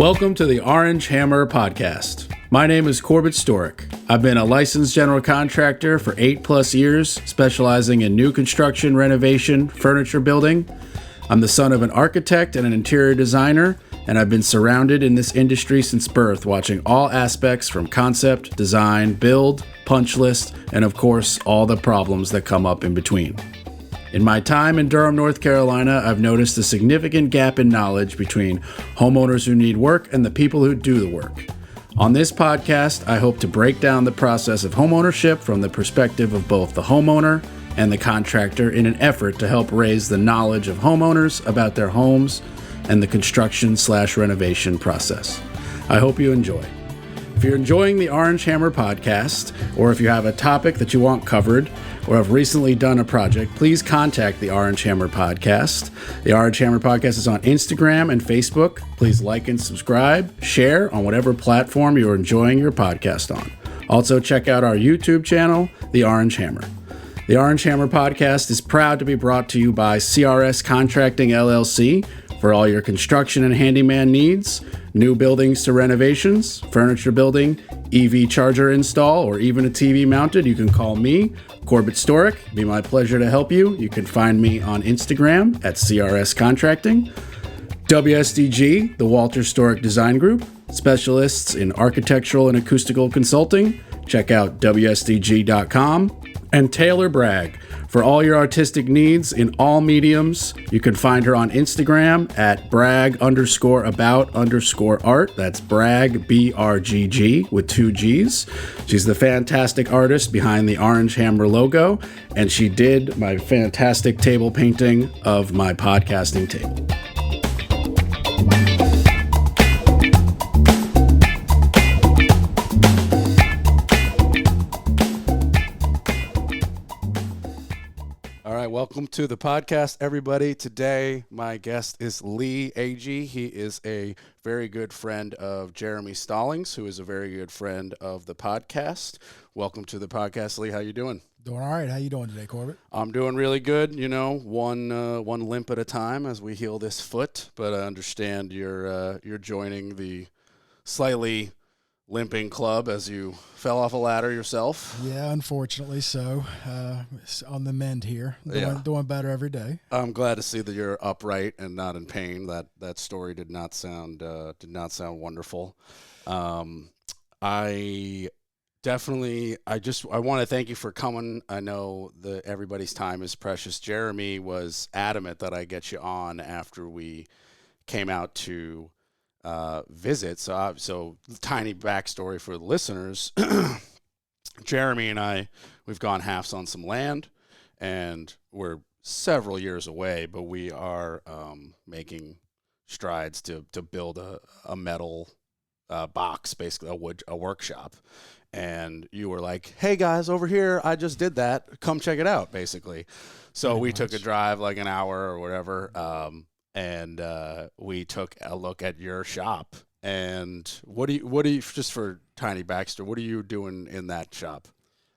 Welcome to the Orange Hammer Podcast. My name is Corbett Storick. I've been a licensed general contractor for 8+ years, specializing in new construction, renovation, furniture building. I'm the son of an architect and an interior designer, and I've been surrounded in this industry since birth, watching all aspects from concept, design, build, punch list, and of course, all the problems that come up in between. In my time in Durham, North Carolina, I've noticed a significant gap in knowledge between homeowners who need work and the people who do the work. On this podcast, I hope to break down the process of homeownership from the perspective of both the homeowner and the contractor in an effort to help raise the knowledge of homeowners about their homes and the construction/renovation process. I hope you enjoy. If you're enjoying the Orange Hammer Podcast, or if you have a topic that you want covered, or have recently done a project, please contact the Orange Hammer Podcast. The Orange Hammer Podcast is on Instagram and Facebook. Please like and subscribe, share on whatever platform you're enjoying your podcast on. Also, check out our YouTube channel, The Orange Hammer. The Orange Hammer Podcast is proud to be brought to you by CRS Contracting LLC for all your construction and handyman needs, new buildings to renovations, furniture building, EV charger install, or even a TV mounted. You can call me, Corbett Storick. It'd be my pleasure to help you. You can find me on Instagram at CRS Contracting. WSDG, the Walter Storick Design Group, specialists in architectural and acoustical consulting. Check out WSDG.com. And Taylor Bragg, for all your artistic needs in all mediums. You can find her on Instagram at brag_about_art. That's brag, BRGG, with 2 G's. She's the fantastic artist behind the Orange Hammer logo, and she did my fantastic table painting of my podcasting table. Welcome to the podcast, everybody. Today, my guest is Lee Agee. He is a very good friend of Jeremy Stallings, who is a very good friend of the podcast. Welcome to the podcast, Lee. How you doing? Doing all right. How you doing today, Corbett? I'm doing really good. You know, one limp at a time as we heal this foot. But I understand you're joining the slightly limping club as you fell off a ladder yourself. Yeah, unfortunately so. On the mend here. Doing better every day. I'm glad to see that you're upright and not in pain. That story did not sound wonderful. I want to thank you for coming. I know that everybody's time is precious. Jeremy was adamant that I get you on after we came out to visit. So tiny backstory for the listeners. Jeremy and I, we've gone halves on some land, and we're several years away, but we are making strides to build a metal box, basically a workshop. And you were like, "Hey guys, over here, I just did that. Come check it out," basically. So we took a drive, like an hour or whatever. And we took a look at your shop. And what do you just for tiny backstory, what are you doing in that shop?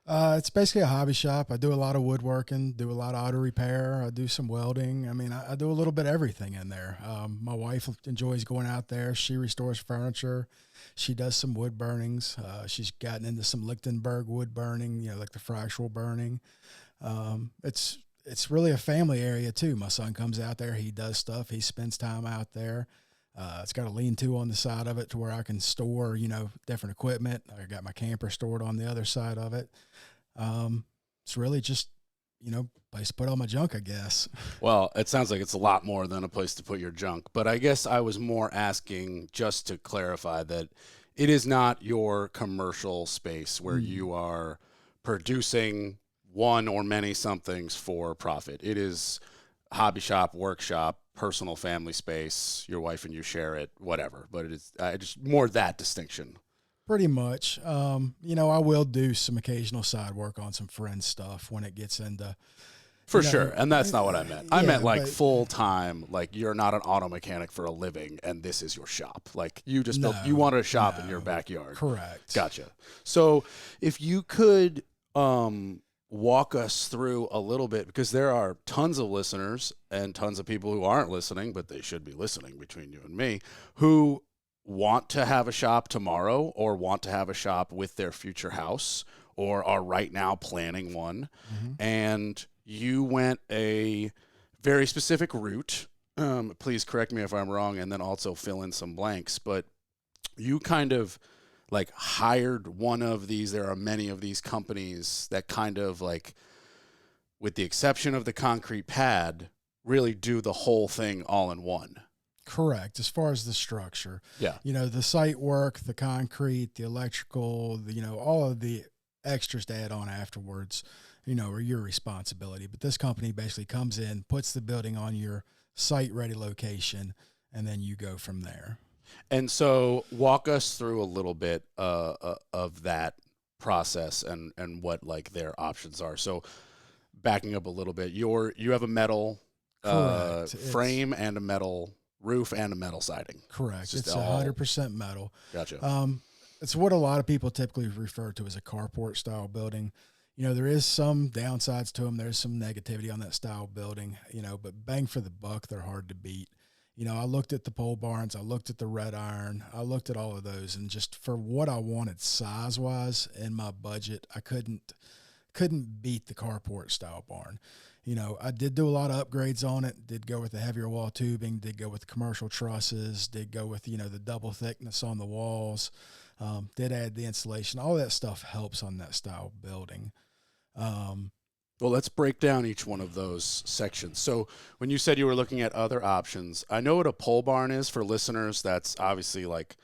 It's basically a hobby shop. I do a lot of woodworking, do a lot of auto repair. I do some welding. I mean, I do a little bit of everything in there. My wife enjoys going out there. She restores furniture. She does some wood burnings. She's gotten into some Lichtenberg wood burning, like the fractional burning. It's really a family area too. My son comes out there. He does stuff. He spends time out there. It's got a lean-to on the side of it to where I can store, different equipment. I got my camper stored on the other side of it. It's really just, place to put all my junk, I guess. Well, it sounds like it's a lot more than a place to put your junk. But I guess I was more asking just to clarify that it is not your commercial space where you are producing one or many somethings for profit. It is hobby shop, workshop, personal family space. Your wife and you share it, whatever. But it is just more that distinction. Pretty much. I will do some occasional side work on some friend stuff when it gets into. For sure. And that's not what I meant. I meant like full time, like you're not an auto mechanic for a living and this is your shop. Like you just you wanted a shop in your backyard. Correct. Gotcha. So if you could walk us through a little bit, because there are tons of listeners and tons of people who aren't listening, but they should be listening between you and me, who want to have a shop tomorrow or want to have a shop with their future house or are right now planning one. And you went a very specific route. Please correct me if I'm wrong, and then also fill in some blanks. But you kind of like hired one of these. There are many of these companies that kind of like, with the exception of the concrete pad, really do the whole thing all in one. Correct. As far as the structure, Yeah. the site work, the concrete, the electrical, all of the extras to add on afterwards, are your responsibility. But this company basically comes in, puts the building on your site ready location, and then you go from there. And so walk us through a little bit of that process and what like their options are. So backing up a little bit, you have a metal frame and a metal roof and a metal siding. Correct. It's 100% metal. Gotcha. It's what a lot of people typically refer to as a carport style building. There is some downsides to them. There's some negativity on that style building, but bang for the buck, they're hard to beat. I looked at the pole barns, I looked at the red iron, I looked at all of those, and just for what I wanted size wise in my budget, I couldn't beat the carport style barn. I did do a lot of upgrades on it, did go with the heavier wall tubing, did go with commercial trusses, did go with, the double thickness on the walls, did add the insulation. All that stuff helps on that style building. Well, let's break down each one of those sections. So when you said you were looking at other options, I know what a pole barn is for listeners. That's obviously like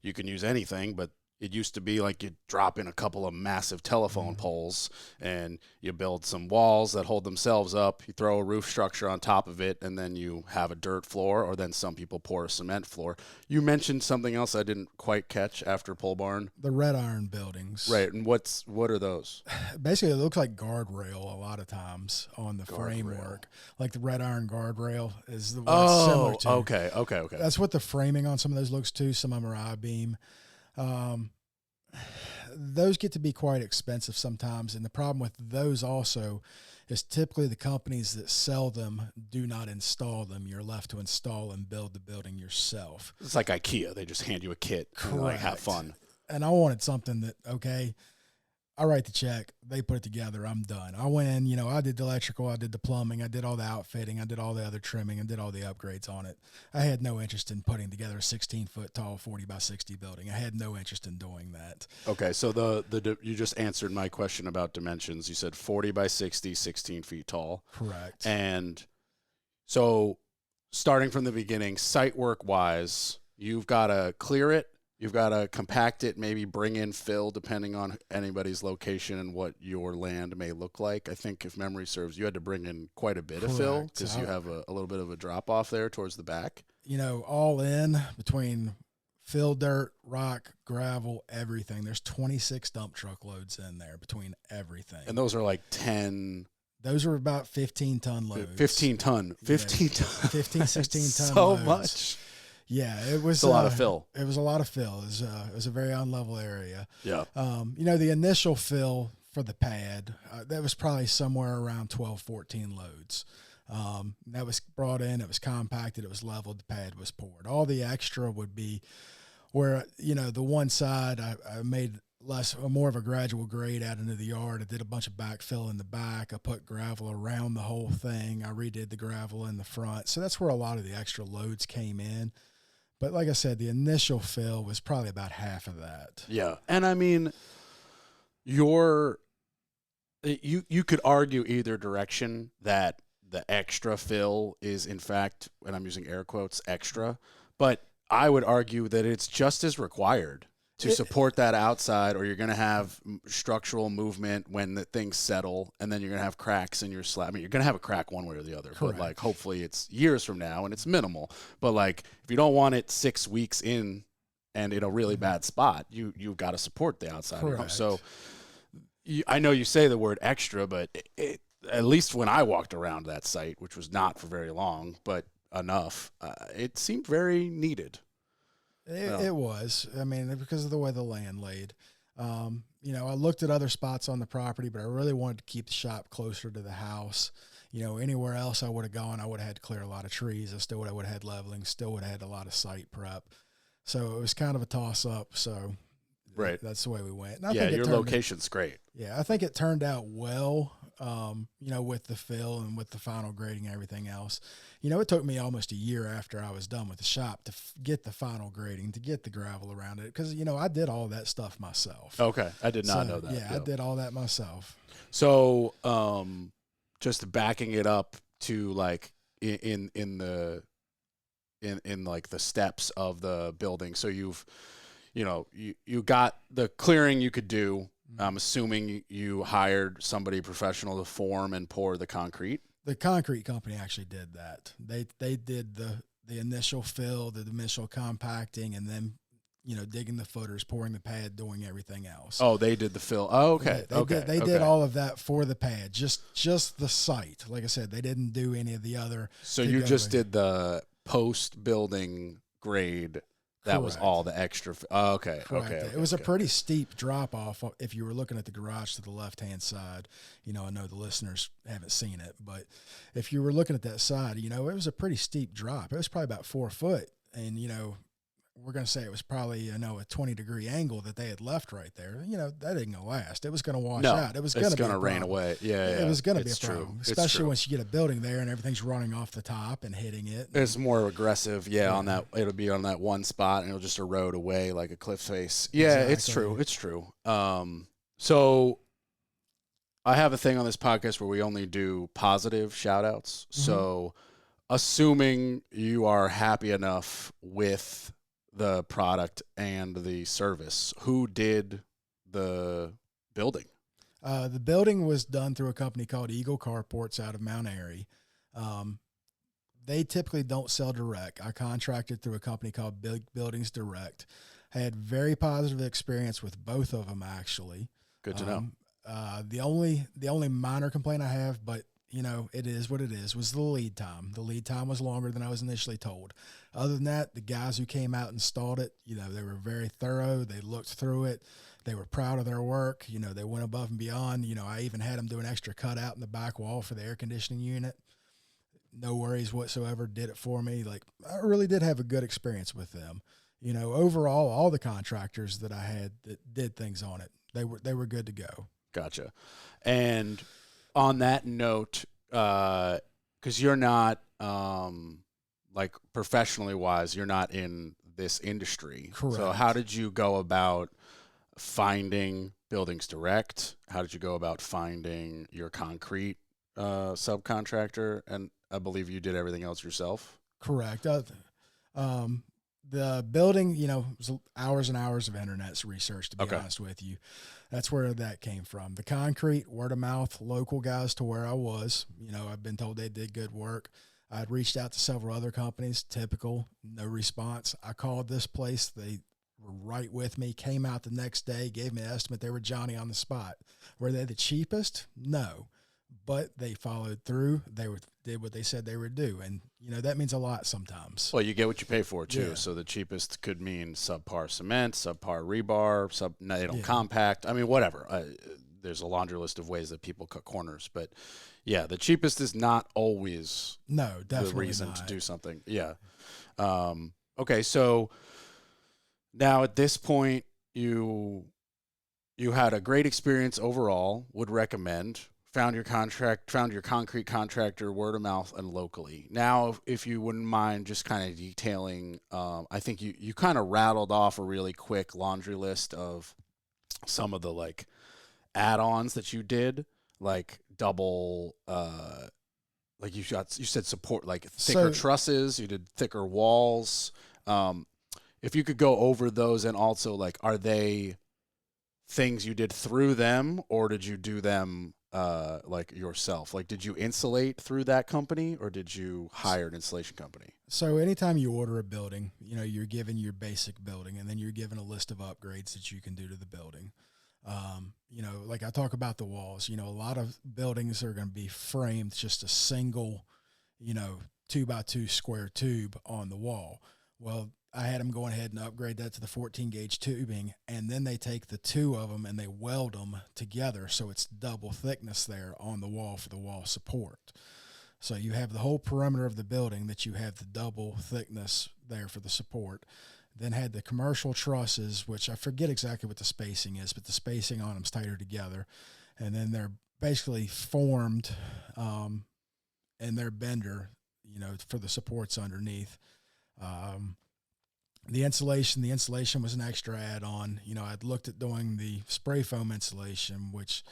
you can use anything, but it used to be like you drop in a couple of massive telephone poles and you build some walls that hold themselves up. You throw a roof structure on top of it, and then you have a dirt floor, or then some people pour a cement floor. You mentioned something else I didn't quite catch after pole barn. The red iron buildings. Right. And what are those? Basically, it looks like guardrail a lot of times on the framework. Like the red iron guardrail is the one it's similar to. Okay. That's what the framing on some of those looks to. Some of them are I-beam. Those get to be quite expensive sometimes, and the problem with those also is typically the companies that sell them do not install them. You're left to install and build the building yourself. It's like IKEA. They just hand you a kit and like have fun. And I wanted something that, okay, I write the check, they put it together, I'm done. I went in, I did the electrical, I did the plumbing, I did all the outfitting, I did all the other trimming, and did all the upgrades on it. I had no interest in putting together a 16-foot tall 40 by 60 building. I had no interest in doing that. Okay, so you just answered my question about dimensions. You said 40 by 60, 16 feet tall. Correct. And so starting from the beginning, site work wise, you've got to clear it. You've got to compact it, maybe bring in fill depending on anybody's location and what your land may look like. I think if memory serves, you had to bring in quite a bit of fill because you have a little bit of a drop off there towards the back. All in between fill, dirt, rock, gravel, everything. There's 26 dump truck loads in there between everything. And those are like 10. Those are about 15-ton loads. 15 ton. 15 ton. 15, 16 ton so loads. Much. Yeah, it was a lot of fill. It was a lot of fill. It was a very unlevel area. Yeah. The initial fill for the pad, that was probably somewhere around 12, 14 loads. That was brought in, it was compacted, it was leveled, the pad was poured. All the extra would be where, the one side I made more of a gradual grade out into the yard. I did a bunch of backfill in the back. I put gravel around the whole thing. I redid the gravel in the front. So that's where a lot of the extra loads came in. But like I said, the initial fill was probably about half of that. Yeah. And I mean, you could argue either direction that the extra fill is in fact, and I'm using air quotes, extra, but I would argue that it's just as required to support that outside, or you're going to have structural movement when the things settle, and then you're going to have cracks in your slab. I mean, you're going to have a crack one way or the other, Correct. But like hopefully it's years from now and it's minimal. But like if you don't want it 6 weeks in and in a really bad spot, you've got to support the outside. Correct. So I know you say the word extra, but at least when I walked around that site, which was not for very long, but enough, it seemed very needed. It was. I mean, because of the way the land laid. I looked at other spots on the property, but I really wanted to keep the shop closer to the house. Anywhere else I would have gone, I would have had to clear a lot of trees. I still would have had leveling, still would have had a lot of site prep. So it was kind of a toss up. So Right. that's the way we went. And I Yeah, think your location's great. Yeah, I think it turned out well, with the fill and with the final grading and everything else. It took me almost a year after I was done with the shop to get the final grading, to get the gravel around it. Because, I did all that stuff myself. Okay. I did not know that. Yeah, I did all that myself. So, just backing it up to like in like the steps of the building. So you got the clearing you could do. I'm assuming you hired somebody professional to form and pour the concrete. The concrete company actually did that. They did the initial fill, the initial compacting, and then digging the footers, pouring the pad, doing everything else. Oh, they did the fill. Oh, okay. They did all of that for the pad, just the site. Like I said, they didn't do any of the other. So you just did the post building grade. That was all the extra. Oh, okay. Correct. Okay. It was a pretty steep drop off if you were looking at the garage to the left hand side. I know the listeners haven't seen it, but if you were looking at that side, it was a pretty steep drop. It was probably about 4 foot, and we're going to say it was probably, a 20-degree angle that they had left right there. That ain't going to last. It was going to wash out. It was going to rain away. Yeah. It was going to be a problem, especially once you get a building there and everything's running off the top and hitting it. It's more aggressive. Yeah. On that, it'll be on that one spot and it'll just erode away like a cliff face. Yeah, exactly. It's true. So I have a thing on this podcast where we only do positive shout outs. Mm-hmm. So assuming you are happy enough with the product and the service, who did the building? The building was done through a company called Eagle Carports out of Mount Airy. They typically don't sell direct. I contracted through a company called Big Buildings Direct. I had very positive experience with both of them, actually. Good to know. The only minor complaint I have, but it is what it is, was the lead time. The lead time was longer than I was initially told. Other than that, the guys who came out and installed it, they were very thorough. They looked through it. They were proud of their work. They went above and beyond. I even had them do an extra cutout in the back wall for the air conditioning unit. No worries whatsoever. Did it for me. Like, I really did have a good experience with them. Overall, all the contractors that I had that did things on it, they were good to go. Gotcha. And on that note, because you're not, like professionally wise, you're not in this industry. Correct. So how did you go about finding Buildings Direct? How did you go about finding your concrete subcontractor? And I believe you did everything else yourself. Correct. The building, was hours and hours of internet research, to be honest with you. That's where that came from. The concrete, word of mouth, local guys to where I was. I've been told they did good work. I'd reached out to several other companies, typical, no response. I called this place. They were right with me, came out the next day, gave me an estimate. They were Johnny on the spot. Were they the cheapest? No. But they followed through. They did what they said they would do. And, that means a lot sometimes. Well, you get what you pay for, too. Yeah. So the cheapest could mean subpar cement, subpar rebar, they don't compact. I mean, whatever. There's a laundry list of ways that people cut corners. But, yeah, the cheapest is not always the reason to do something. Yeah. Okay, so now at this point, you had a great experience overall, would recommend. Found your concrete contractor, word of mouth, and locally. Now, if you wouldn't mind just kind of detailing, I think you kind of rattled off a really quick laundry list of some of the like add-ons that you did, like double, like you said support, like thicker trusses, you did thicker walls. If you could go over those, and also like, are they things you did through them, or did you do them like yourself? Like, did you insulate through that company, or did you hire an installation company? So anytime you order a building, you're given your basic building, and then you're given a list of upgrades that you can do to the building. Like I talk about the walls, a lot of buildings are going to be framed just a single, 2x2 square tube on the wall. Well, I had them going ahead and upgrade that to the 14 gauge tubing, and then they take the two of them and they weld them together so it's double thickness there on the wall for the wall support. So you have the whole perimeter of the building that you have the double thickness there for the support. then had the commercial trusses, which I forget exactly what the spacing is, but the spacing on them's tighter together. And then they're basically formed in their bender, for the supports underneath. The insulation was an extra add-on. I'd looked at doing the spray foam insulation, which,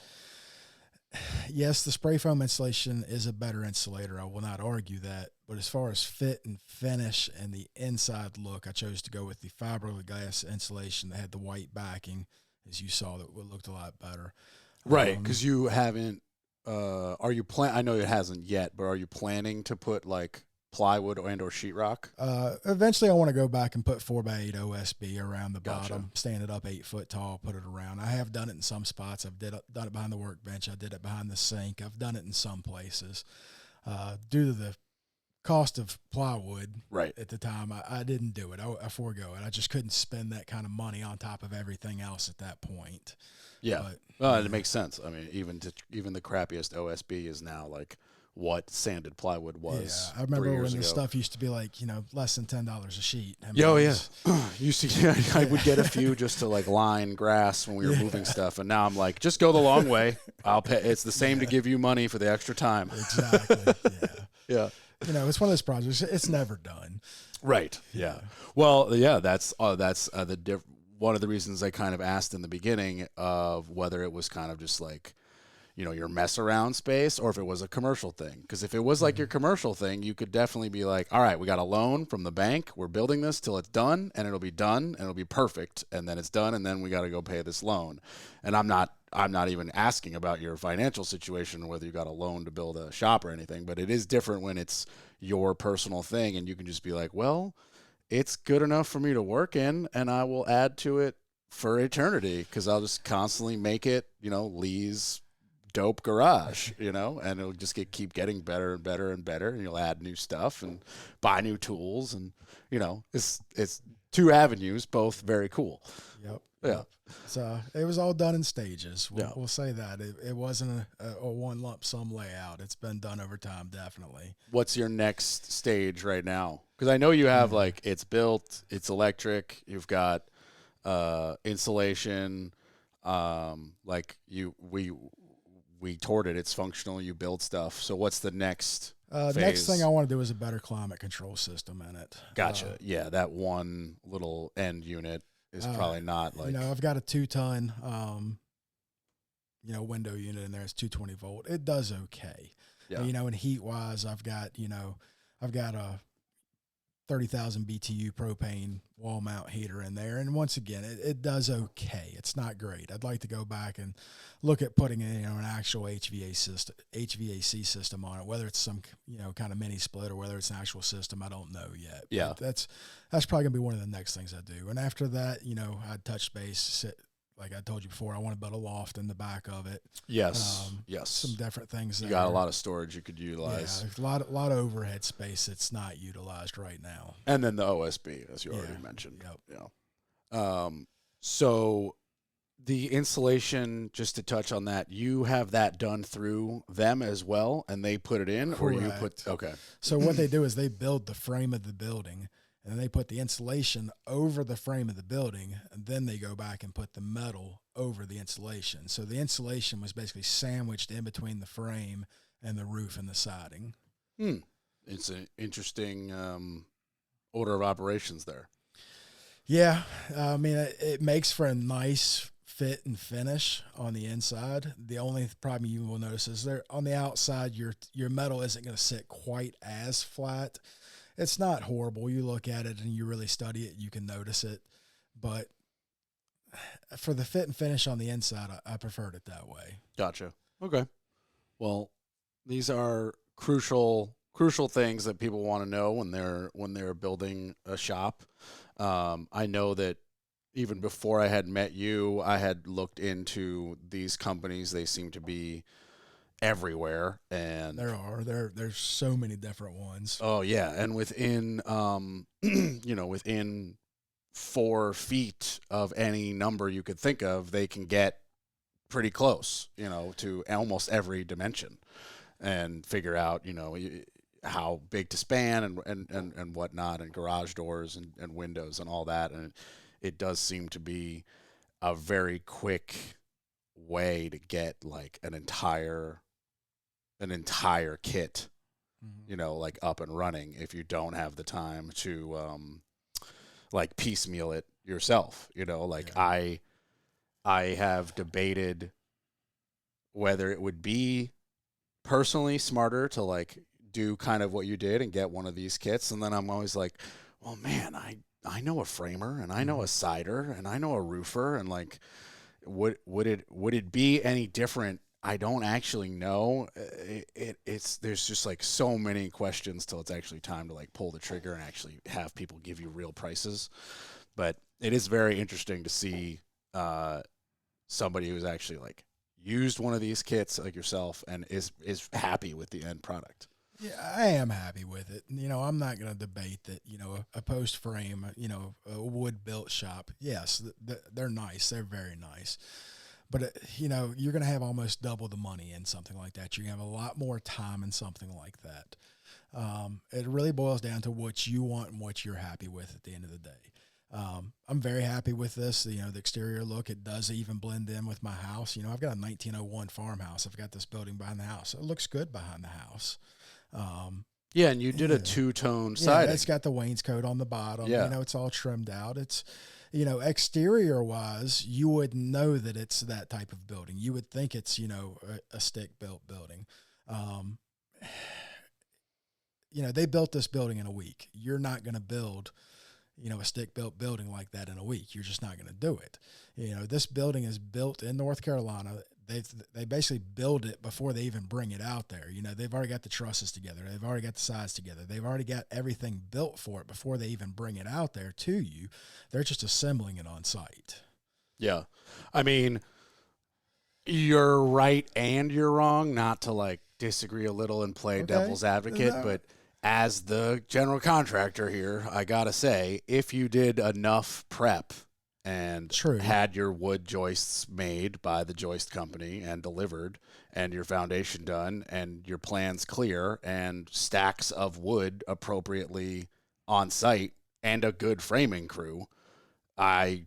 yes, the spray foam insulation is a better insulator. I will not argue that. But as far as fit and finish and the inside look, I chose to go with the fiberglass insulation that had the white backing, as you saw, that looked a lot better. Right, because you haven't. Are you I know it hasn't yet, but are you planning to put like plywood and or sheetrock? Eventually, I want to go back and put 4x8 OSB around the Gotcha. bottom, stand it up 8 foot tall, put it around. I have done it in some spots. I've done it behind the workbench. I did it behind the sink. I've done it in some places. Due to the cost of plywood Right. at the time, I didn't do it. I forego it. I just couldn't spend that kind of money on top of everything else at that point. Yeah, But, it makes sense. I mean, even the crappiest OSB is now like what sanded plywood was. Yeah, I remember 3 when years the ago. stuff used to be like, less than $10 a sheet. I mean, Yeah, oh, it yeah. was- Used to, I would get a few just to like line grass when we were moving stuff, and now I'm like, just go the long way. I'll pay. It's the same to give you money for the extra time. Exactly. Yeah. Yeah. It's one of those projects. It's never done. Right. Yeah. Well, yeah. That's one of the reasons I kind of asked in the beginning of whether it was kind of just like, your mess around space, or if it was a commercial thing. Because if it was like your commercial thing, you could definitely be like, all right, we got a loan from the bank. We're building this till it's done, and it'll be done, and it'll be perfect, and then it's done, and then we got to go pay this loan. And I'm not even asking about your financial situation, whether you got a loan to build a shop or anything, but it is different when it's your personal thing, and you can just be like, well, it's good enough for me to work in, and I will add to it for eternity because I'll just constantly make it, Lee's dope garage, and it'll just keep getting better and better and better, and you'll add new stuff and buy new tools, and it's 2 avenues, both very cool. Yep. Yeah. So it was all done in stages. Yeah. We'll say that it wasn't a one lump sum layout. It's been done over time, definitely. What's your next stage right now? Because I know you have like it's built, it's electric, you've got insulation, we toured it, it's functional, you build stuff. So what's the next The next thing I want to do is a better climate control system in it. Gotcha. Yeah, that one little end unit is probably not like. I've got a 2-ton, window unit in there. It's 220 volt. It does okay. Yeah. And heat wise, I've got a 30,000 BTU propane wall mount heater in there. And once again, it does okay. It's not great. I'd like to go back and look at putting in, an actual HVAC system on it, whether it's some, kind of mini split or whether it's an actual system. I don't know yet. Yeah. But that's probably gonna be one of the next things I do. And after that, I'd touch base, like I told you before, I want to build a loft in the back of it. Yes. Yes. Some different things there. You got a lot of storage you could utilize. Yeah, a lot of overhead space that's not utilized right now. And then the OSB, as you already mentioned. Yep. Yeah. So the insulation, just to touch on that, you have that done through them as well, and they put it in, Correct. or you put, okay. So what they do is they build the frame of the building, and they put the insulation over the frame of the building, and then they go back and put the metal over the insulation. So the insulation was basically sandwiched in between the frame and the roof and the siding. It's an interesting order of operations there. Yeah, I mean, it makes for a nice fit and finish on the inside. The only problem you will notice is on the outside, your metal isn't going to sit quite as flat. It's not horrible. You look at it and you really study it, you can notice it. But for the fit and finish on the inside, I preferred it that way. Gotcha. Okay. Well, these are crucial things that people want to know when they're building a shop. I know that even before I had met you, I had looked into these companies. They seem to be everywhere, and there's so many different ones. Oh yeah, and within within 4 feet of any number you could think of, they can get pretty close, to almost every dimension, and figure out, how big to span and whatnot, and garage doors and windows and all that. And it does seem to be a very quick way to get like an entire kit, like up and running if you don't have the time to like piecemeal it yourself. I have debated whether it would be personally smarter to like do kind of what you did and get one of these kits, and then I'm always like, well, man, I know a framer and I know a sider and I know a roofer, and like would it be any different? I don't actually know. It's there's just like so many questions till it's actually time to like pull the trigger and actually have people give you real prices. But it is very interesting to see somebody who's actually like used one of these kits like yourself and is happy with the end product. Yeah, I am happy with it. I'm not going to debate that, a post frame, a wood built shop. Yes, they're nice. They're very nice. But, you're going to have almost double the money in something like that. You're going to have a lot more time in something like that. It really boils down to what you want and what you're happy with at the end of the day. I'm very happy with this. The exterior look, it does even blend in with my house. I've got a 1901 farmhouse. I've got this building behind the house. It looks good behind the house. Yeah, and you did a two-tone siding. Yeah, it's got the wainscot on the bottom. Yeah. It's all trimmed out. It's, exterior-wise, you wouldn't know that it's that type of building. You would think it's, a stick-built building. They built this building in a week. You're not going to build, a stick-built building like that in a week. You're just not going to do it. This building is built in North Carolina. They basically build it before they even bring it out there. They've already got the trusses together. They've already got the sides together. They've already got everything built for it before they even bring it out there to you. They're just assembling it on site. Yeah. I mean, you're right and you're wrong, not to like disagree a little and play devil's advocate, but as the general contractor here, I got to say, if you did enough prep and had your wood joists made by the joist company and delivered and your foundation done and your plans clear and stacks of wood appropriately on site and a good framing crew, I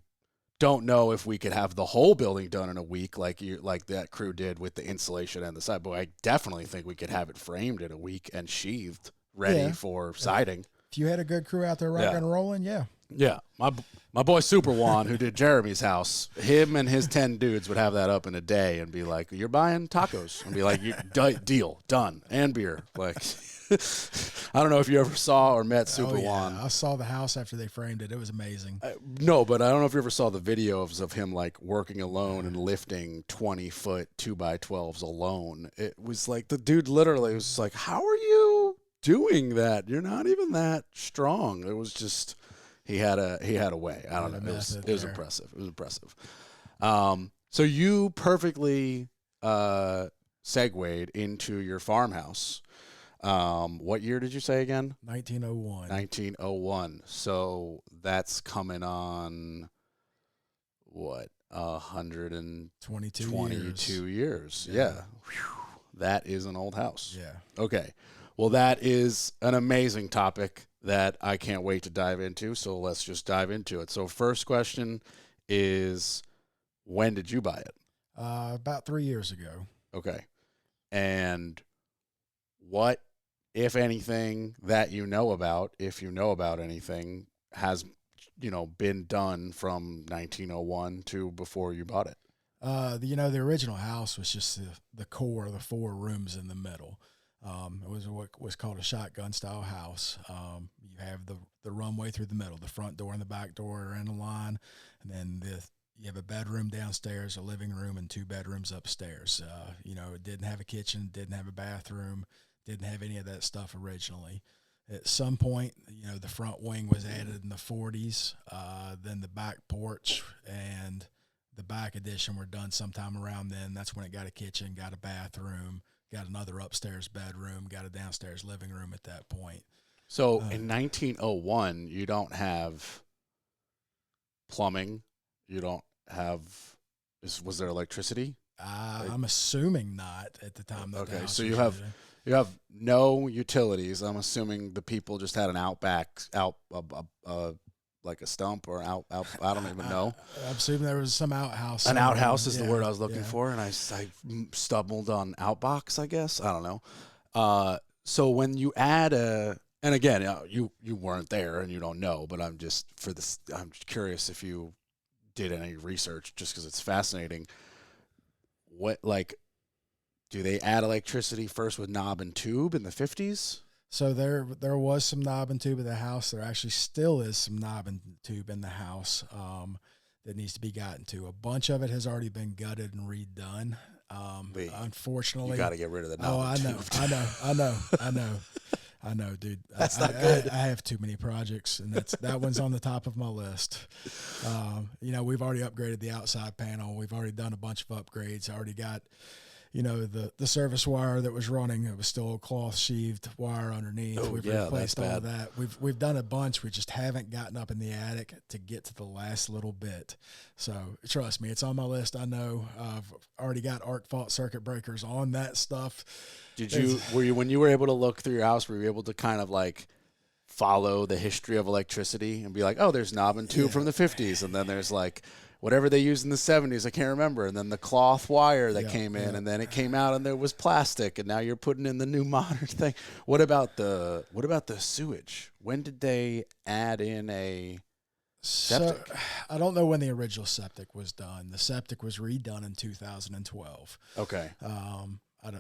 don't know if we could have the whole building done in a week like that crew did with the insulation and the side, but I definitely think we could have it framed in a week and sheathed ready for siding. If you had a good crew out there rocking and rolling, Yeah, my boy Super Juan, who did Jeremy's house, him and his 10 dudes would have that up in a day and be like, "You're buying tacos," and be like, "Deal, done, and beer." Like, I don't know if you ever saw or met Super Juan. I saw the house after they framed it. It was amazing. No, but I don't know if you ever saw the videos of him like working alone and lifting 20-foot 2x12s alone. It was like the dude literally was like, "How are you doing that? You're not even that strong." It was just. He had a way. I don't know. It was impressive. It was impressive. So you perfectly segued into your farmhouse. What year did you say again? 1901. 1901. So that's coming on what? 122 years. Yeah. Whew. That is an old house. Yeah. Okay. Well, that is an amazing topic that I can't wait to dive into. So let's just dive into it. So first question is, when did you buy it? About 3 years ago. Okay. And what, if anything, that you know about, if you know about anything, has, been done from 1901 to before you bought it? The original house was just the core, the 4 rooms in the middle. It was what was called a shotgun style house. You have the runway through the middle, the front door and the back door are in a line, and then you have a bedroom downstairs, a living room, and 2 bedrooms upstairs. It didn't have a kitchen, didn't have a bathroom, didn't have any of that stuff originally. At some point, the front wing was added in the 40s. Then the back porch and the back addition were done sometime around then. That's when it got a kitchen, got a bathroom, got another upstairs bedroom, got a downstairs living room at that point. So in 1901, you don't have plumbing. You don't have. Was there electricity? I'm assuming not at the time. Okay, so you have You have no utilities. I'm assuming the people just had an like a stump or out. I don't even know. I'm assuming there was some outhouse. An somewhere. outhouse is the Yeah, word I was looking yeah. for, and I stumbled on outbox, I guess. I don't know. So when you add and again, you weren't there and you don't know, but I'm just curious if you did any research, just because it's fascinating. What, like, do they add electricity first with knob and tube in the 50s? So there was some knob and tube in the house. There actually still is some knob and tube in the house that needs to be gotten to. A bunch of it has already been gutted and redone. Unfortunately, you got to get rid of the knob. I know, dude. That's not good. I have too many projects, and that one's on the top of my list. We've already upgraded the outside panel. We've already done a bunch of upgrades. I already got, the service wire that was running. It was still a cloth sheathed wire underneath. We've replaced all of that. We've done a bunch. We just haven't gotten up in the attic to get to the last little bit. So trust me, it's on my list. I know I've already got arc fault circuit breakers on that stuff. When you were able to look through your house, were you able to kind of like follow the history of electricity and be like, oh, there's knob and tube from the 50s, and then there's like whatever they used in the 70s, I can't remember, and then the cloth wire that came in, and then it came out and there was plastic, and now you're putting in the new modern thing. What about the sewage? When did they add in a septic? So, I don't know when the original septic was done. The septic was redone in 2012. Okay.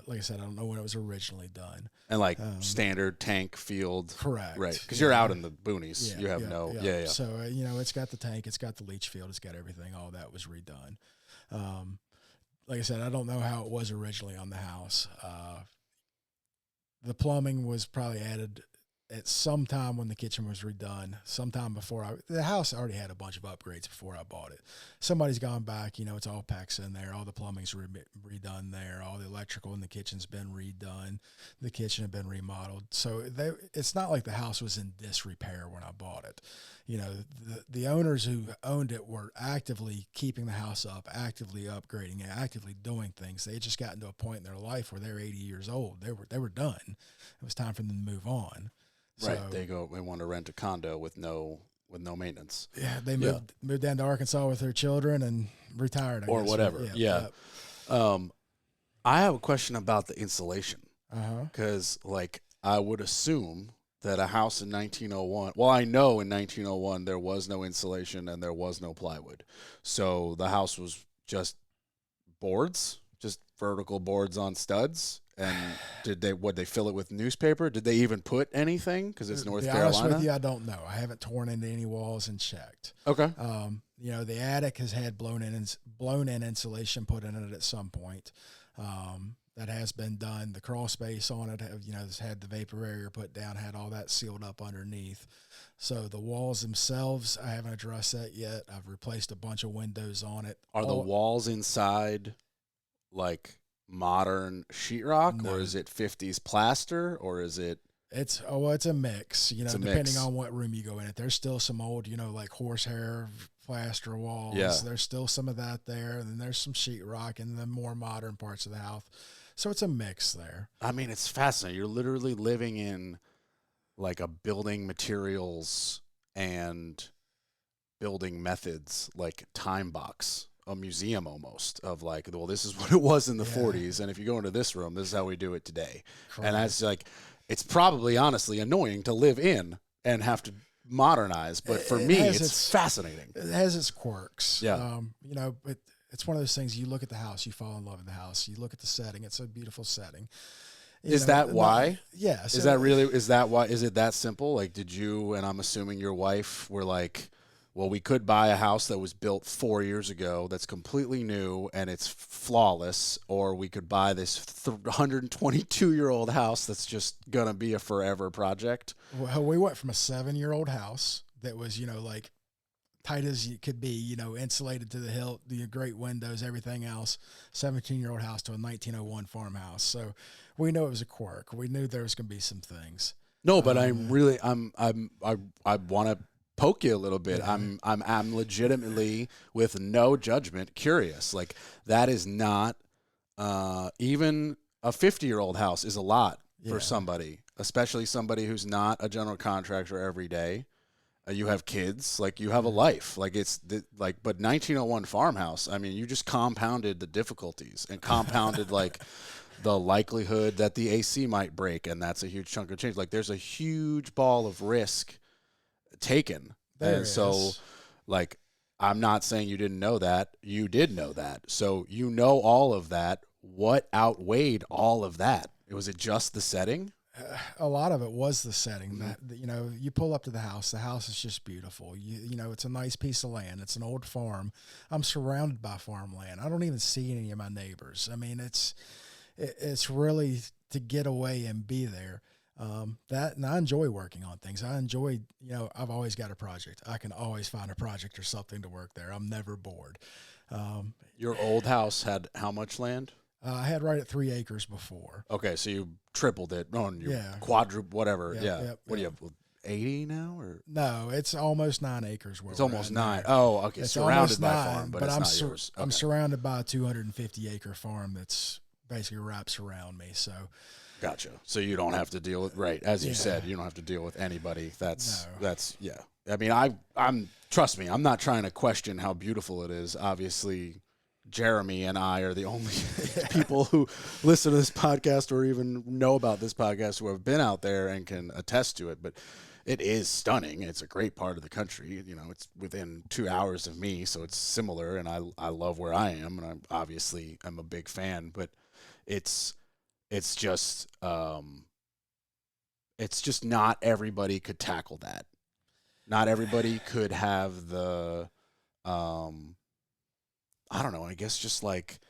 Like I said, I don't know when it was originally done. And standard tank field. Correct. Right. Because you're out in the boonies. Yeah, you have yeah. So, it's got the tank, it's got the leach field, it's got everything. All that was redone. Like I said, I don't know how it was originally on the house. The plumbing was probably added at some time when the kitchen was redone, sometime before the house already had a bunch of upgrades before I bought it. Somebody's gone back, it's all packs in there. All the plumbing's redone there. All the electrical in the kitchen's been redone. The kitchen had been remodeled. So it's not like the house was in disrepair when I bought it. The owners who owned it were actively keeping the house up, actively upgrading it, actively doing things. They had just gotten to a point in their life where they're 80 years old. They were done. It was time for them to move on. Right, So, they want to rent a condo with no maintenance. Yeah, they moved down to Arkansas with their children and retired, I or guess. whatever. Yeah. I have a question about the insulation. Because I would assume that a house in 1901. Well, I know in 1901 there was no insulation and there was no plywood, so the house was just boards, just vertical boards on studs. And would they fill it with newspaper? Did they even put anything? Because it's North Carolina. To be honest with you, I don't know. I haven't torn into any walls and checked. Okay. The attic has had blown in insulation put in it at some point. That has been done. The crawl space on it, has had the vapor barrier put down, had all that sealed up underneath. So the walls themselves, I haven't addressed that yet. I've replaced a bunch of windows on it. Are the walls inside modern sheetrock, No. or is it 50s plaster, or is it? It's a mix. Depending mix. on what room you go in. There's still some old, horsehair plaster walls. Yeah. There's still some of that there, and then there's some sheetrock in the more modern parts of the house. So it's a mix there. I mean, it's fascinating. You're literally living in a building materials and building methods time box. A museum almost of this is what it was in the 40s, and if you go into this room, this is how we do it today. Correct. And that's it's probably honestly annoying to live in and have to modernize, but for me, it's fascinating. It has its quirks. Yeah. But it's one of those things. You look at the house, you fall in love with the house. You look at the setting; it's a beautiful setting. Is that why? Yeah. Is that really? Is that why? Is it that simple? Did you and I'm assuming your wife were well, we could buy a house that was built 4 years ago that's completely new and it's flawless, or we could buy this 122-year-old house that's just going to be a forever project. Well, we went from a 7-year-old house that was, tight as it could be, insulated to the hilt, the great windows, everything else, 17-year-old house to a 1901 farmhouse. So we know it was a quirk. We knew there was going to be some things. No, but I want to poke you a little bit. Yeah. I'm legitimately, with no judgment, curious. That is not even a 50-year-old house is a lot for somebody, especially somebody who's not a general contractor every day. You have kids, like you have a life, like but 1901 farmhouse, I mean, you just compounded the difficulties and compounded like the likelihood that the AC might break. And that's a huge chunk of change. Like there's a huge ball of risk taken. So like, I'm not saying you didn't know that. You did know that. So you know all of that. What outweighed all of that? Was it just the setting? A lot of it was the setting. That you pull up to the house. The house is just beautiful. You know, it's a nice piece of land. It's an old farm. I'm surrounded by farmland. I don't even see any of my neighbors. I mean, it's really to get away and be there. And I enjoy working on things. I enjoy, I've always got a project. I can always find a project or something to work there. I'm never bored. Your old house had how much land? I had right at 3 acres before. Okay, so you tripled it on your quadruple, whatever. What do you have, 80 now? Or no, it's almost 9 acres. It's almost 9. Oh, okay, it's surrounded by farm, but it's not yours. Okay. I'm surrounded by a 250-acre farm that's basically wraps around me. So, gotcha. So you don't have to deal with as you said, you don't have to deal with anybody. That's I mean, I'm trust me, I'm not trying to question how beautiful it is. Obviously, Jeremy and I are the only people who listen to this podcast or even know about this podcast who have been out there and can attest to it. But it is stunning. It's a great part of the country. It's within 2 hours of me, so it's similar. And I love where I am, and I'm a big fan. But it's just not everybody could tackle that. Not everybody could have the I don't know, I guess just like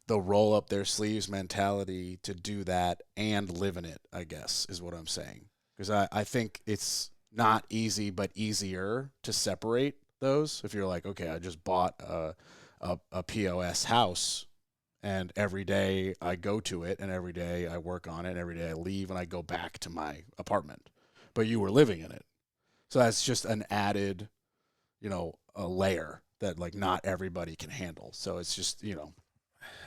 the roll up their sleeves mentality to do that and live in it, I guess, is what I'm saying. Because I think it's not easy, but easier to separate those. If you're like, okay, I just bought a POS house, and every day I go to it, and every day I work on it, and every day I leave, and I go back to my apartment. But you were living in it. So that's just an added, a layer that like not everybody can handle. So it's just, the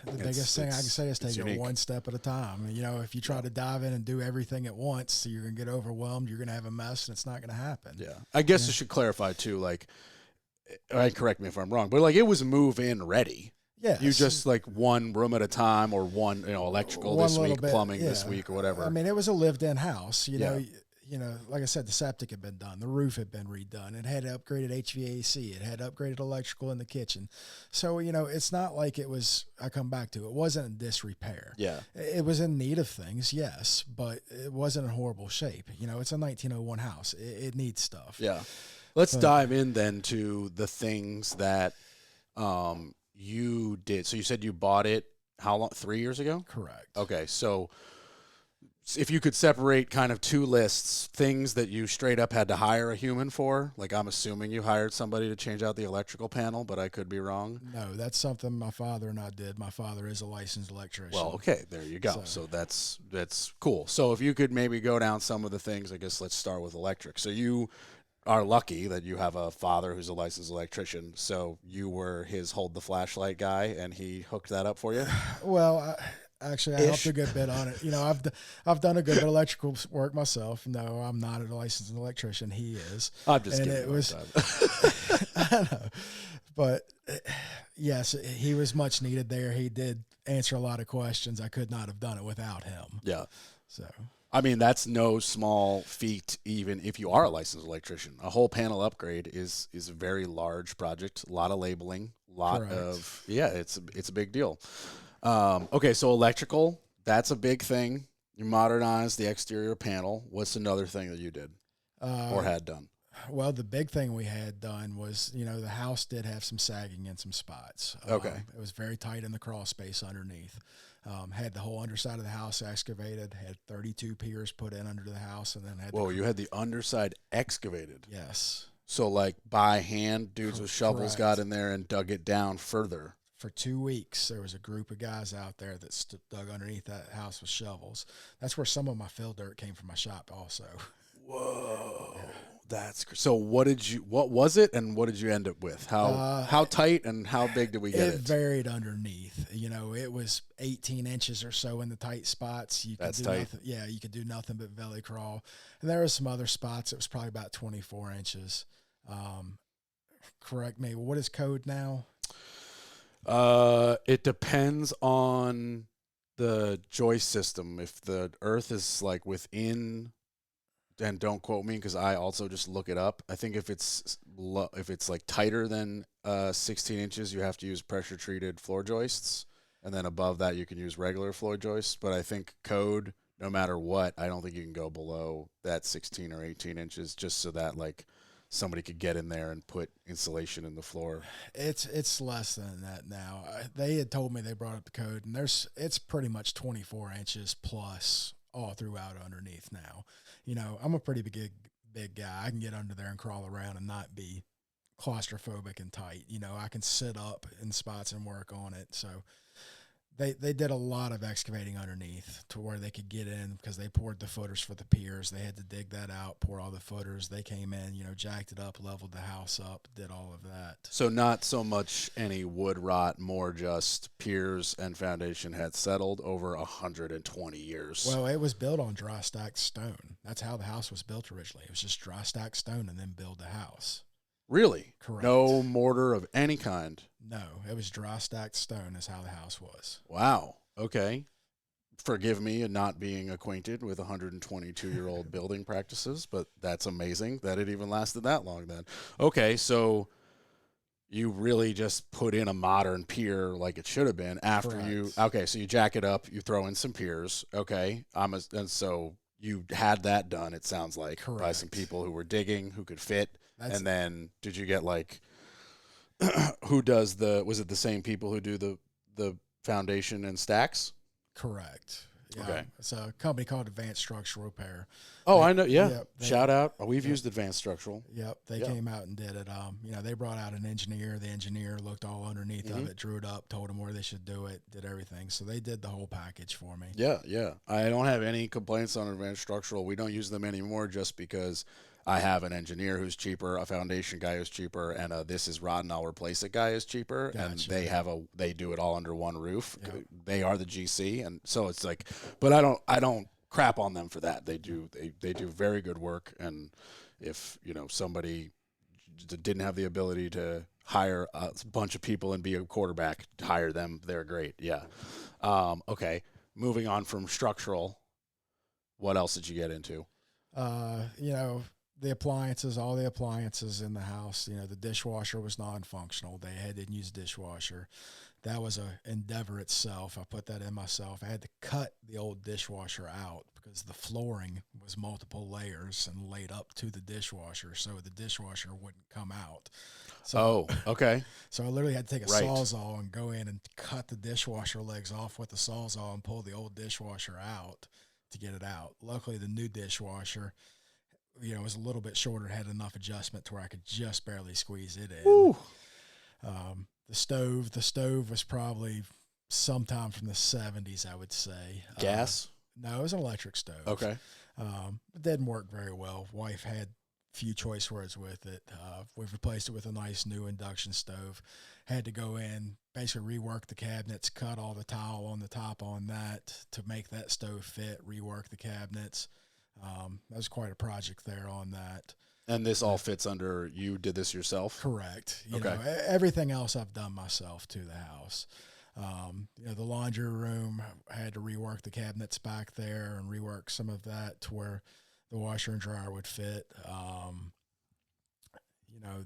biggest thing I can say is take it one step at a time. If you try to dive in and do everything at once, you're going to get overwhelmed. You're going to have a mess, and it's not going to happen. Yeah. I guess I should clarify too, like, correct me if I'm wrong, but like it was move in ready. Yeah. You just like one room at a time, or one, electrical this week, plumbing this week, or whatever. I mean, it was a lived in house, like I said, the septic had been done, the roof had been redone, it had upgraded HVAC, it had upgraded electrical in the kitchen. So, it's not like it was, I come back to, it wasn't in disrepair. Yeah. It was in need of things, yes, but it wasn't in horrible shape. It's a 1901 house. It needs stuff. Yeah. Let's dive in then to the things that you did. So you said you bought it, how long? 3 years ago? Correct. Okay. So if you could separate kind of two lists, things that you straight up had to hire a human for, like I'm assuming you hired somebody to change out the electrical panel, but I could be wrong. No, that's something my father and I did. My father is a licensed electrician. Well, okay, there you go. So that's cool. So if you could maybe go down some of the things, I guess let's start with electric. So you are lucky that you have a father who's a licensed electrician. So you were his hold the flashlight guy, and he hooked that up for you? Well, Actually, I helped a good bit on it. I've done a good bit of electrical work myself. No, I'm not a licensed electrician. He is. I'm just kidding. It was. I know, but yes, he was much needed there. He did answer a lot of questions. I could not have done it without him. Yeah. So. I mean, that's no small feat, even if you are a licensed electrician. A whole panel upgrade is a very large project. A lot of labeling. It's a big deal. Okay, so electrical, that's a big thing. You modernized the exterior panel. What's another thing that you did or had done? Well, the big thing we had done was, the house did have some sagging in some spots. Okay. It was very tight in the crawl space underneath. Had the whole underside of the house excavated, had 32 piers put in under the house, and then had you had the underside excavated? Yes. So like by hand, dudes with shovels got in there and dug it down further. For 2 weeks, there was a group of guys out there that dug underneath that house with shovels. That's where some of my fill dirt came from my shop also. Whoa. So what was it and what did you end up with? How tight and how big did we get it? It varied underneath. It was 18 inches or so in the tight spots. That's tight. Nothing, yeah, you could do nothing but belly crawl. And there were some other spots that was probably about 24 inches. Correct me. What is code now? It depends on the joist system. If the earth is like within, and don't quote me because I also just look it up. I think if it's like tighter than 16 inches, you have to use pressure treated floor joists, and then above that you can use regular floor joists. But I think code, no matter what, I don't think you can go below that 16 or 18 inches, just so that like somebody could get in there and put insulation in the floor. It's less than that now. They had told me they brought up the code, and it's pretty much 24 inches plus all throughout underneath now. I'm a pretty big guy. I can get under there and crawl around and not be claustrophobic and tight. I can sit up in spots and work on it. So they did a lot of excavating underneath to where they could get in, because they poured the footers for the piers. They had to dig that out, pour all the footers. They came in, jacked it up, leveled the house up, did all of that. So not so much any wood rot, more just piers and foundation had settled over 120 years. Well, it was built on dry stacked stone. That's how the house was built originally. It was just dry stacked stone and then build the house. Really? Correct. No mortar of any kind? No, it was dry stacked stone is how the house was. Wow. Okay. Forgive me and not being acquainted with 122-year-old building practices, but that's amazing that it even lasted that long then. Okay, so you really just put in a modern pier like it should have been after Correct. Okay, so you jack it up, you throw in some piers, okay, and so you had that done, it sounds like, Correct. by some people who were digging, who could fit. And then did you get like, was it the same people who do the foundation and stacks? Correct. Yeah. Okay. It's a company called Advanced Structural Repair. Oh, I know. Yeah. Yep, Shout out. We've used Advanced Structural. Yep. They came out and did it. They brought out an engineer. The engineer looked all underneath of it, drew it up, told them where they should do it, did everything. So they did the whole package for me. Yeah. Yeah. I don't have any complaints on Advanced Structural. We don't use them anymore just because I have an engineer who's cheaper, a foundation guy who's cheaper, and a this is rotten, I'll replace it guy is cheaper. Gotcha. And they do it all under one roof. Yep. They are the GC, and so it's like, but I don't crap on them for that. They do very good work, and if somebody didn't have the ability to hire a bunch of people and be a quarterback, hire them. They're great. Yeah. Okay. Moving on from structural, what else did you get into? The appliances, all the appliances in the house. The dishwasher was non-functional. They didn't use dishwasher. That was an endeavor itself. I put that in myself. I had to cut the old dishwasher out because the flooring was multiple layers and laid up to the dishwasher, so the dishwasher wouldn't come out. So, okay. So I literally had to take a Sawzall and go in and cut the dishwasher legs off with the Sawzall and pull the old dishwasher out to get it out. Luckily, the new dishwasher, was a little bit shorter, had enough adjustment to where I could just barely squeeze it in. The stove was probably sometime from the 70s, I would say. Gas? No, it was an electric stove. Okay. It didn't work very well. Wife had few choice words with it. We've replaced it with a nice new induction stove. Had to go in, basically rework the cabinets, cut all the tile on the top on that to make that stove fit, rework the cabinets. That was quite a project there on that. And this all fits under, you did this yourself? Correct. Okay. Everything else I've done myself to the house. The laundry room, I had to rework the cabinets back there and rework some of that to where the washer and dryer would fit.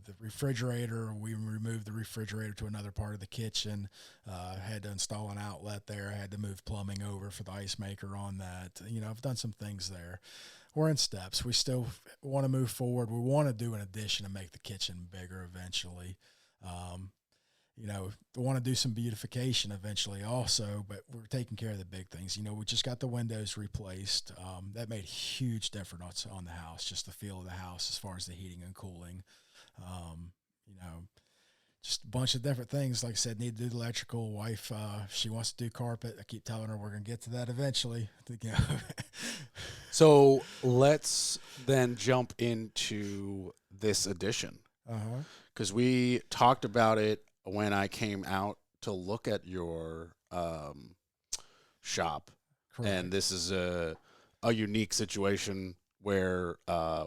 The refrigerator, we removed the refrigerator to another part of the kitchen. Had to install an outlet there. I had to move plumbing over for the ice maker on that. I've done some things there. We're in steps. We still want to move forward. We want to do an addition and make the kitchen bigger eventually. We want to do some beautification eventually also, but we're taking care of the big things. We just got the windows replaced. That made a huge difference on the house, just the feel of the house as far as the heating and cooling. Just a bunch of different things. Like I said, need to do the electrical. Wife, she wants to do carpet. I keep telling her we're going to get to that eventually. So let's then jump into this addition, because we talked about it when I came out to look at your shop. Correct. And this is a unique situation where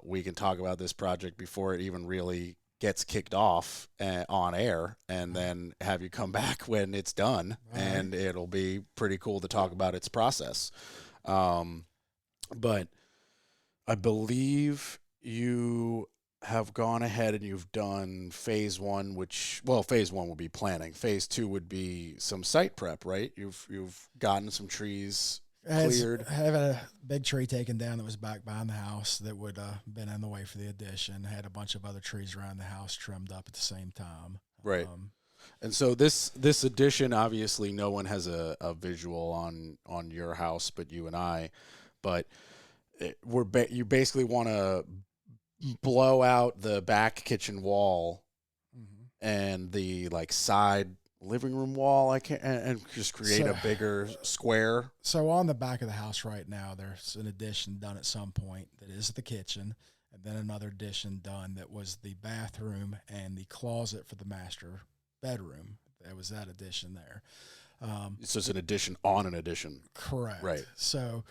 we can talk about this project before it even really gets kicked off on air, and then have you come back when it's done, and it'll be pretty cool to talk about its process. But I believe you have gone ahead and you've done phase one, phase one would be planning. Phase two would be some site prep, right? You've gotten some trees cleared. I have a big tree taken down that was back behind the house that would been in the way for the addition. Had a bunch of other trees around the house trimmed up at the same time. Right. And so this addition, obviously no one has a visual on your house but you and I. But you basically want to blow out the back kitchen wall and the side living room wall, and just create a bigger square. So on the back of the house right now, there's an addition done at some point that is the kitchen, and then another addition done that was the bathroom and the closet for the master bedroom. There was that addition there. So it's an addition on an addition. Correct. Right. So,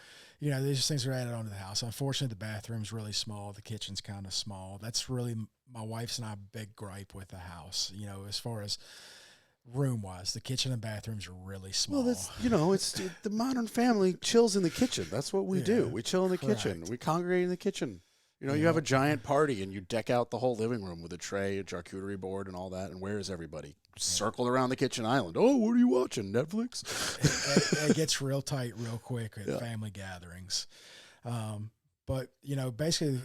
these things are added onto the house. Unfortunately, the bathroom's really small. The kitchen's kind of small. That's really my wife's and I big gripe with the house. As far as room-wise, the kitchen and bathrooms are really small. Well, that's it's the modern family chills in the kitchen. That's what we do. We chill in the kitchen. We congregate in the kitchen. You have a giant party and you deck out the whole living room with a tray, a charcuterie board, and all that. And where is everybody? Circled around the kitchen island. Oh, what are you watching? Netflix? It gets real tight real quick at family gatherings. But, basically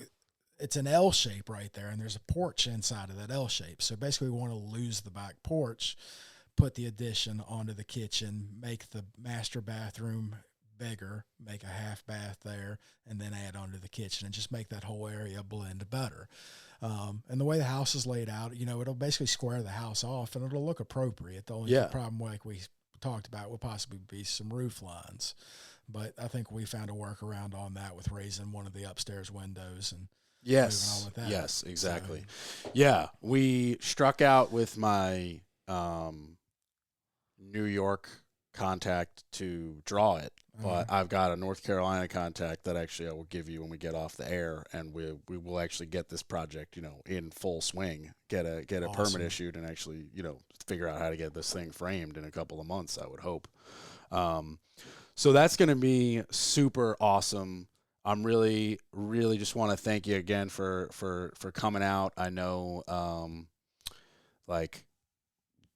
it's an L shape right there, and there's a porch inside of that L shape. So basically we want to lose the back porch, put the addition onto the kitchen, make the master bathroom bigger, make a half bath there, and then add onto the kitchen and just make that whole area blend better. And the way the house is laid out, it'll basically square the house off and it'll look appropriate. The only problem, like we talked about, will possibly be some roof lines. But I think we found a workaround on that with raising one of the upstairs windows and moving on with that. Yes, exactly. So, yeah, we struck out with my New York contact to draw it. But I've got a North Carolina contact that actually I will give you when we get off the air, and we will actually get this project, in full swing, get a permit issued, and actually, figure out how to get this thing framed in a couple of months, I would hope. So that's going to be super awesome. I'm really, really just want to thank you again for coming out. I know,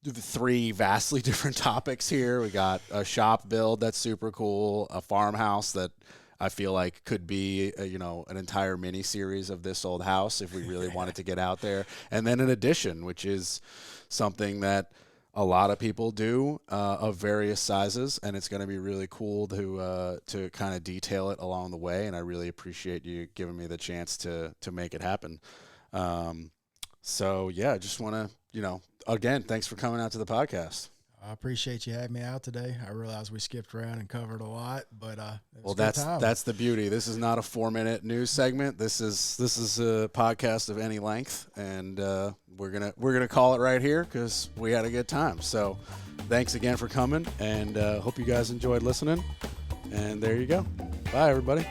three vastly different topics here. We got a shop build that's super cool, a farmhouse that I feel like could be an entire mini series of this old house if we really wanted to get out there, and then an addition, which is something that a lot of people do of various sizes, and it's going to be really cool to kind of detail it along the way. And I really appreciate you giving me the chance to make it happen. So yeah, I just want to again, thanks for coming out to the podcast. I appreciate you having me out today. I realize we skipped around and covered a lot, but that's the beauty. This is not a 4-minute news segment. This is a podcast of any length, and we're gonna call it right here because we had a good time. So, thanks again for coming, and hope you guys enjoyed listening. And there you go. Bye, everybody.